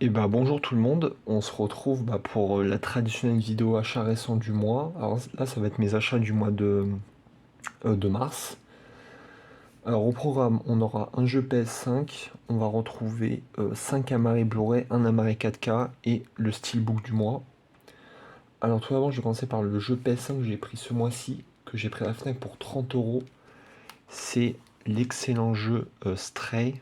Et bah bonjour tout le monde, on se retrouve pour la traditionnelle vidéo achat récent du mois. Alors là ça va être mes achats du mois de mars. Alors au programme on aura un jeu PS5, on va retrouver 5 Amaré Blu-ray, un Amaré 4K et le Steelbook du mois. Alors tout d'abord je vais commencer par le jeu PS5 que j'ai pris ce mois-ci, que j'ai pris à la Fnac pour 30 €. C'est l'excellent jeu Stray.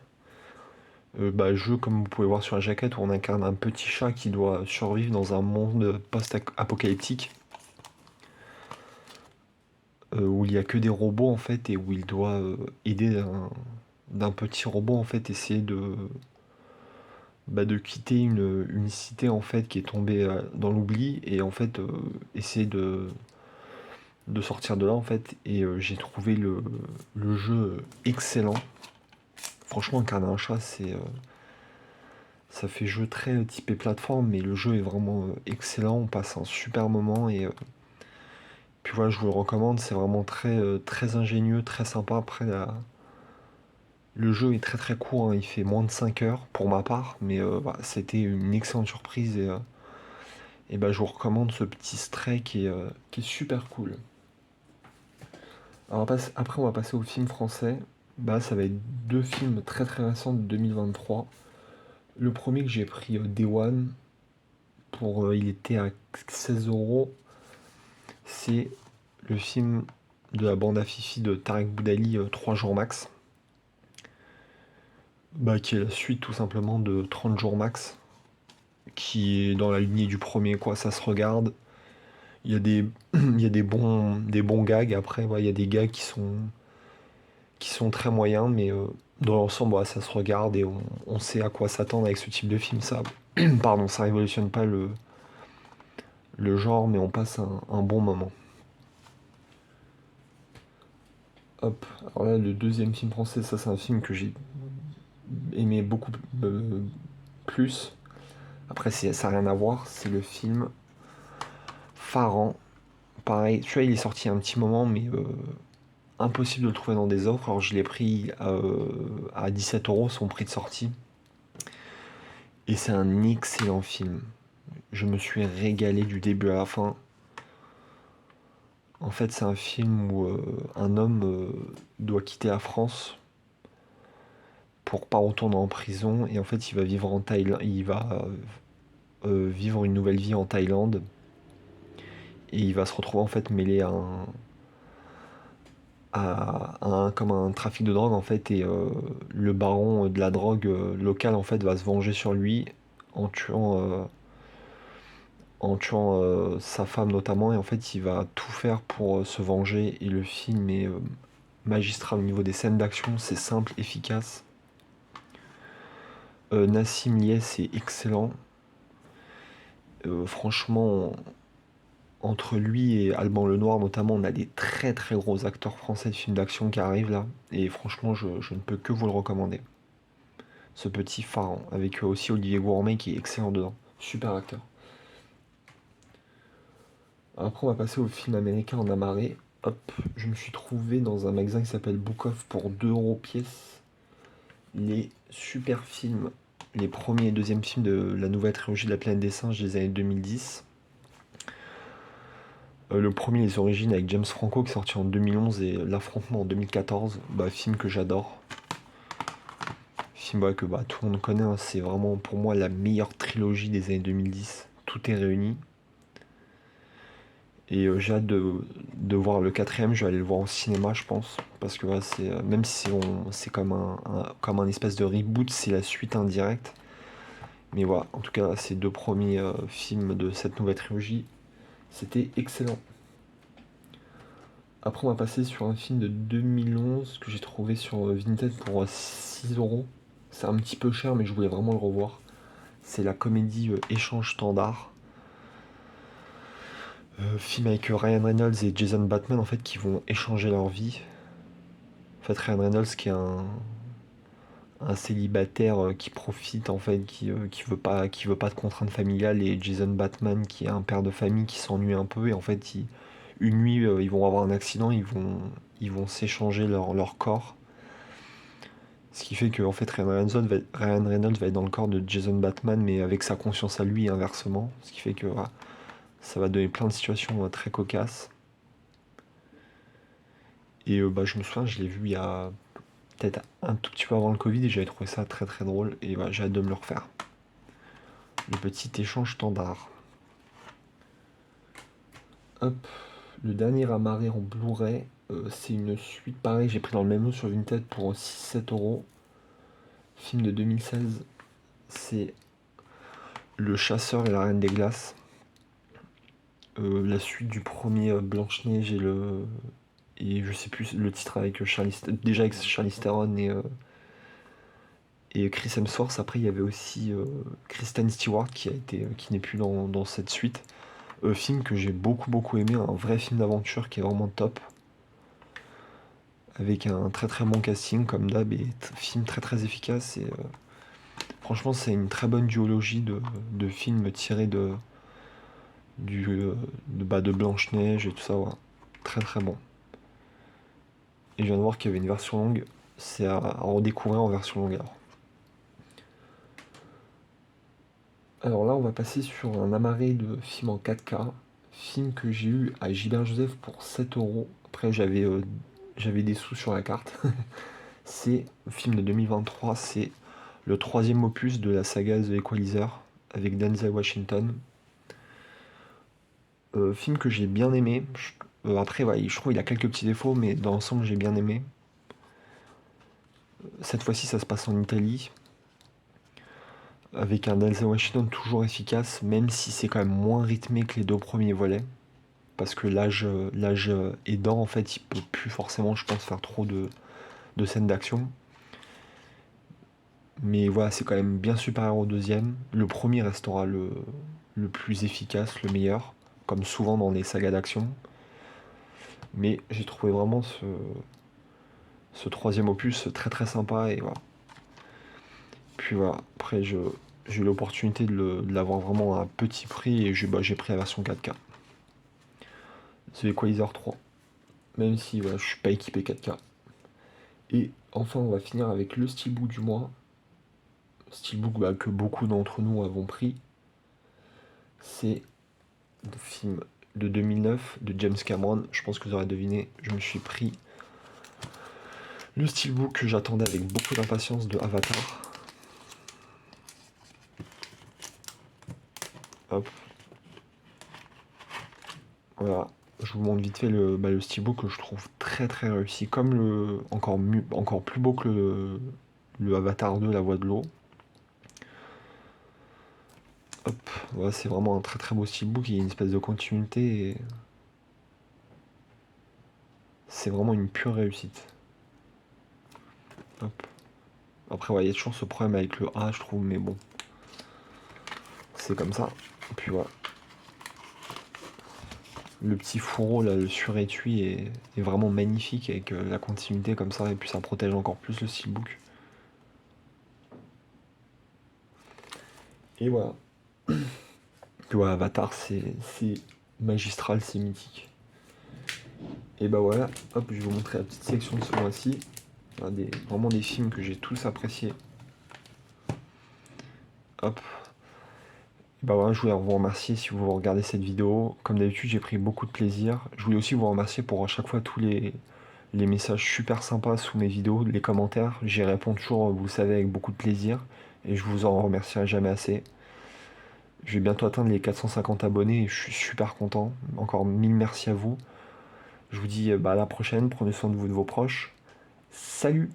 Jeu comme vous pouvez voir sur la jaquette où on incarne un petit chat qui doit survivre dans un monde post-apocalyptique où il n'y a que des robots en fait et où il doit aider d'un petit robot en fait essayer de quitter une cité en fait qui est tombée dans l'oubli et en fait essayer de sortir de là en fait et j'ai trouvé le jeu excellent. Franchement incarner un chat ça fait jeu très typé plateforme, mais le jeu est vraiment excellent. On passe un super moment et puis voilà, je vous le recommande. C'est vraiment très ingénieux, très sympa. Après, le jeu est très très court, hein. Il fait moins de 5 heures pour ma part, mais voilà, c'était une excellente surprise et je vous recommande ce petit Stray qui est super cool. Alors après, on va passer aux films français. Ça va être deux films très très récents de 2023. Le premier que j'ai pris Day One il était à 16 €. C'est le film de la bande à Fifi de Tarek Boudali, 3 jours max. Qui est la suite tout simplement de 30 jours max. Qui est dans la lignée du premier, quoi. Ça se regarde. Il y a des, il y a des bons gags. Après, il y a des gags qui sont très moyens, mais dans l'ensemble, ça se regarde et on sait à quoi s'attendre avec ce type de film. Ça, pardon, ça révolutionne pas le genre, mais on passe un bon moment. Hop, alors là, le deuxième film français, ça c'est un film que j'ai aimé beaucoup plus. Après, ça n'a rien à voir, c'est le film Pharan. Pareil, celui-là il est sorti il y a un petit moment, mais impossible de le trouver dans des offres. Alors je l'ai pris à 17 € son prix de sortie. Et c'est un excellent film. Je me suis régalé du début à la fin. En fait, c'est un film où un homme doit quitter la France pour pas retourner en prison et en fait il va vivre en Thaïlande, il va vivre une nouvelle vie en Thaïlande et il va se retrouver en fait mêlé comme un trafic de drogue en fait et le baron de la drogue local en fait va se venger sur lui en tuant sa femme notamment et en fait il va tout faire pour se venger et le film est magistral au niveau des scènes d'action, c'est simple, efficace. Nassim Liès est excellent. Franchement, entre lui et Alban Lenoir notamment, on a des très très gros acteurs français de films d'action qui arrivent là. Et franchement, je ne peux que vous le recommander. Ce petit Pharaon, avec aussi Olivier Gourmet qui est excellent dedans. Super acteur. Après, on va passer au film américain en amarré. Hop, je me suis trouvé dans un magasin qui s'appelle Book Off pour 2 € pièce. Les super films, les premiers et deuxièmes films de la nouvelle trilogie de la planète des singes des années 2010. Le premier, Les Origines avec James Franco qui est sorti en 2011 et L'Affrontement en 2014. Film que j'adore. Film que tout le monde connaît, hein. C'est vraiment pour moi la meilleure trilogie des années 2010. Tout est réuni. Et j'ai hâte de voir le quatrième. Je vais aller le voir au cinéma, je pense. Parce que même si c'est comme un espèce de reboot, c'est la suite indirecte. Mais voilà, en tout cas, ces deux premiers films de cette nouvelle trilogie, c'était excellent. Après, on va passer sur un film de 2011 que j'ai trouvé sur Vinted pour 6 €. C'est un petit peu cher, mais je voulais vraiment le revoir. C'est la comédie Échange Standard. Film avec Ryan Reynolds et Jason Bateman en fait qui vont échanger leur vie. En fait, Ryan Reynolds qui est un célibataire qui profite en fait, qui veut pas de contraintes familiales et Jason Bateman qui est un père de famille qui s'ennuie un peu et en fait une nuit ils vont avoir un accident, ils vont s'échanger leur corps Ce qui fait que en fait, Ryan Reynolds va être dans le corps de Jason Bateman, mais avec sa conscience à lui et inversement. Ce qui fait que voilà, ça va donner plein de situations très cocasses. Et bah, je me souviens, je l'ai vu il y a peut-être un tout petit peu avant le Covid et j'avais trouvé ça très très drôle. Et voilà, j'ai hâte de me le refaire. Le petit échange standard. Hop, le dernier amarré en Blu-ray, c'est une suite pareil, j'ai pris dans le même lot sur Vinted pour 6-7 euros. Film de 2016, c'est Le Chasseur et la Reine des Glaces. La suite du premier Blanche-Neige et je sais plus le titre avec déjà avec Charlize Theron et Chris Hemsworth. Après il y avait aussi Kristen Stewart qui n'est plus dans cette suite. Film que j'ai beaucoup aimé, un vrai film d'aventure qui est vraiment top. Avec un très très bon casting comme d'hab et film très très efficace et franchement c'est une très bonne duologie de films tirés du, de Blanche-Neige et tout ça, ouais. Très très bon. Et je viens de voir qu'il y avait une version longue, c'est à redécouvrir en version longue alors. Alors là on va passer sur un amarré de films en 4K, film que j'ai eu à Gilbert Joseph pour 7 euros. Après j'avais des sous sur la carte. C'est un film de 2023, c'est le troisième opus de la saga The Equalizer avec Denzel Washington. Film que j'ai bien aimé. Après, ouais, je trouve qu'il a quelques petits défauts, mais dans l'ensemble, j'ai bien aimé. Cette fois-ci, ça se passe en Italie, avec un Denzel Washington toujours efficace, même si c'est quand même moins rythmé que les deux premiers volets. Parce que l'âge aidant, en fait, il peut plus forcément, je pense, faire trop de scènes d'action. Mais voilà, c'est quand même bien supérieur au deuxième. Le premier restera le plus efficace, le meilleur, comme souvent dans les sagas d'action. Mais j'ai trouvé vraiment ce troisième opus très très sympa et voilà. Puis voilà, après j'ai eu l'opportunité de l'avoir vraiment à un petit prix et j'ai pris la version 4K. The Equalizer 3. Même si voilà, je suis pas équipé 4K. Et enfin on va finir avec le steelbook du mois. Steelbook que beaucoup d'entre nous avons pris. C'est le film de 2009 de James Cameron. Je pense que vous aurez deviné, je me suis pris le steelbook que j'attendais avec beaucoup d'impatience de Avatar. Hop. Voilà. Je vous montre vite fait le steelbook que je trouve très très réussi. Comme encore plus beau que le Avatar 2, La Voix de l'eau. Hop. Voilà, c'est vraiment un très très beau steelbook. Il y a une espèce de continuité et c'est vraiment une pure réussite. Hop. Après, ouais, il y a toujours ce problème avec le A, je trouve, mais bon. C'est comme ça. Et puis voilà. Le petit fourreau, là, le surétui est vraiment magnifique avec la continuité comme ça, et puis ça protège encore plus le steelbook. Et voilà. Puis voilà, Avatar, c'est magistral, c'est mythique. Et bah voilà, hop, je vais vous montrer la petite section de ce mois-ci. Vraiment des films que j'ai tous appréciés. Hop. Et bah voilà, je voulais vous remercier si vous regardez cette vidéo. Comme d'habitude, j'ai pris beaucoup de plaisir. Je voulais aussi vous remercier pour à chaque fois tous les messages super sympas sous mes vidéos, les commentaires. J'y réponds toujours, vous le savez, avec beaucoup de plaisir. Et je vous en remercierai jamais assez. Je vais bientôt atteindre les 450 abonnés et je suis super content. Encore mille merci à vous. Je vous dis à la prochaine, prenez soin de vous et de vos proches. Salut!